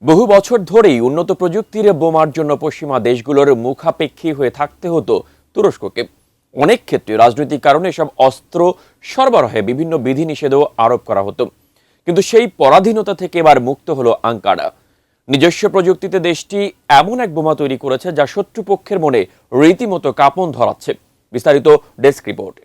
বহু বছর ধরেই উন্নত প্রযুক্তির বোমার জন্য পশ্চিমা দেশগুলোর মুখাপেক্ষী হয়ে থাকতে হতো তুরস্ককে। অনেক ক্ষেত্রে রাজনৈতিক কারণে এসব অস্ত্র সরবরাহে বিভিন্ন বিধিনিষেধও আরোপ করা হতো, কিন্তু সেই পরাধীনতা থেকে এবার মুক্ত হলো আঙ্কারা। নিজস্ব প্রযুক্তিতে দেশটি এমন এক বোমা তৈরি করেছে যা শত্রুপক্ষের মনে রীতিমতো কাঁপন ধরাচ্ছে। বিস্তারিত ডেস্ক রিপোর্টে।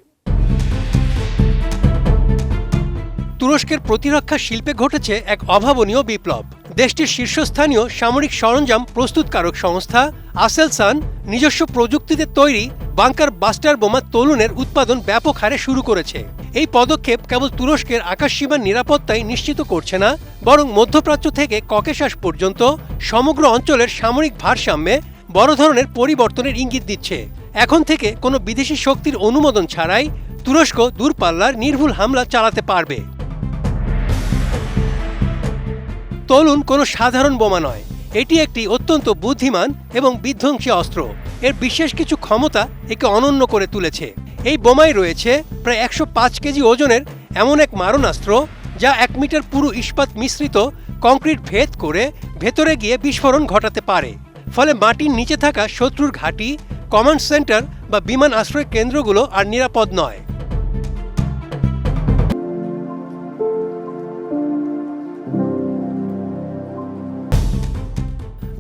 তুরস্কের প্রতিরক্ষা শিল্পে ঘটেছে এক অভাবনীয় বিপ্লব। দেশটির শীর্ষস্থানীয় সামরিক সরঞ্জাম প্রস্তুতকারক সংস্থা আসেলসান নিজস্ব প্রযুক্তিতে তৈরি বাংকার বাস্টার বোমা তোলুনের উৎপাদন ব্যাপক হারে শুরু করেছে। এই পদক্ষেপ কেবল তুরস্কের আকাশসীমার নিরাপত্তাই নিশ্চিত করছে না, বরং মধ্যপ্রাচ্য থেকে ককেশাস পর্যন্ত সমগ্র অঞ্চলের সামরিক ভারসাম্যে বড় ধরনের পরিবর্তনের ইঙ্গিত দিচ্ছে। এখন থেকে কোনো বিদেশি শক্তির অনুমোদন ছাড়াই তুরস্ক দূরপাল্লার নির্ভুল হামলা চালাতে পারবে। তোলুন কোনো সাধারণ বোমা নয়, এটি একটি অত্যন্ত বুদ্ধিমান এবং বিধ্বংসী অস্ত্র। এর বিশেষ কিছু ক্ষমতা একে অনন্য করে তুলেছে। এই বোমায় রয়েছে প্রায় 105 কেজি ওজনের এমন এক মারণাস্ত্র যা 1 মিটার পুরু ইস্পাত মিশ্রিত কংক্রিট ভেদ করে ভেতরে গিয়ে বিস্ফোরণ ঘটাতে পারে। ফলে মাটির নিচে থাকা শত্রুর ঘাঁটি, কমান্ড সেন্টার বা বিমান আশ্রয় কেন্দ্রগুলো আর নিরাপদ নয়।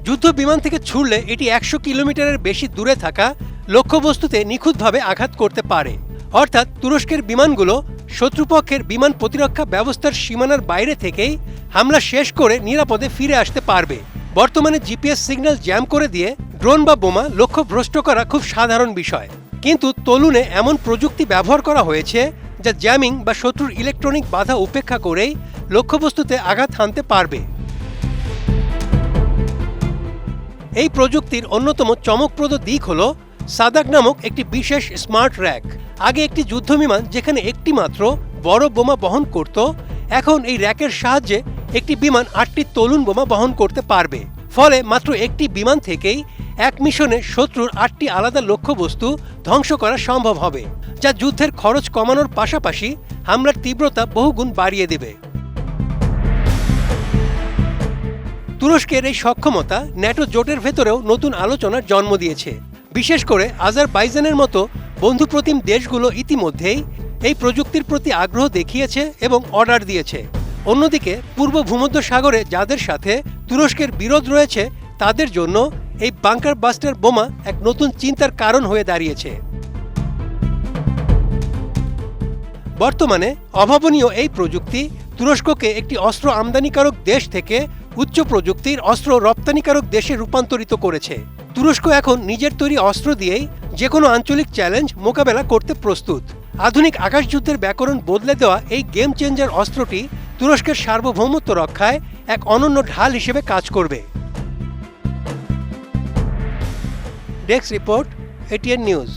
যুদ্ধ বিমান থেকে ছুড়লে এটি 100 কিলোমিটারের বেশি দূরে থাকা লক্ষ্যবস্তুতে নিখুঁতভাবে আঘাত করতে পারে। অর্থাৎ তুরস্কের বিমানগুলো শত্রুপক্ষের বিমান প্রতিরক্ষা ব্যবস্থার সীমানার বাইরে থেকেই হামলা শেষ করে নিরাপদে ফিরে আসতে পারবে। বর্তমানে জিপিএস সিগন্যাল জ্যাম করে দিয়ে ড্রোন বা বোমা লক্ষ্য ভ্রষ্ট করা খুব সাধারণ বিষয়, কিন্তু তোলুনে এমন প্রযুক্তি ব্যবহার করা হয়েছে যা জ্যামিং বা শত্রুর ইলেকট্রনিক বাধা উপেক্ষা করেই লক্ষ্যবস্তুতে আঘাত হানতে পারবে। এই প্রযুক্তির অন্যতম চমকপ্রদ দিক হল সাদাক নামক একটি বিশেষ স্মার্ট র্যাক। আগে একটি যুদ্ধবিমান যেখানে একটি মাত্র বড় বোমা বহন করত, এখন এই র্যাকের সাহায্যে একটি বিমান 8টি তোলুন বোমা বহন করতে পারবে। ফলে মাত্র একটি বিমান থেকেই এক মিশনে শত্রুর 8টি আলাদা লক্ষ্যবস্তু ধ্বংস করা সম্ভব হবে, যা যুদ্ধের খরচ কমানোর পাশাপাশি হামলার তীব্রতা বহুগুণ বাড়িয়ে দেবে। তুরস্কের এই সক্ষমতা ন্যাটো জোটের ভেতরেও নতুন আলোচনার জন্ম দিয়েছে। বিশেষ করে আজারবাইজানের মতো বন্ধুপ্রতিম দেশগুলো ইতিমধ্যেই এই প্রযুক্তির প্রতি আগ্রহ দেখিয়েছে এবং অর্ডার দিয়েছে। অন্যদিকে পূর্ব ভূমধ্যসাগরে যাদের সাথে তুরস্কের বিরোধ রয়েছে তাদের জন্য এই বাংকার বাস্টার বোমা এক নতুন চিন্তার কারণ হয়ে দাঁড়িয়েছে। বর্তমানে অভাবনীয় এই প্রযুক্তি তুরস্ককে একটি অস্ত্র আমদানিকারক দেশ থেকে উচ্চ প্রযুক্তির অস্ত্র রপ্তানিকারক দেশে রূপান্তরিত করেছে। তুরস্ক এখন নিজের তৈরি অস্ত্র দিয়েই যে কোনো আঞ্চলিক চ্যালেঞ্জ মোকাবেলা করতে প্রস্তুত। আধুনিক আকাশযুদ্ধের ব্যাকরণ বদলে দেওয়া এই গেম চেঞ্জার অস্ত্রটি তুরস্কের সার্বভৌমত্ব রক্ষায় এক অনন্য ঢাল হিসেবে কাজ করবে। Desk report, ATN news.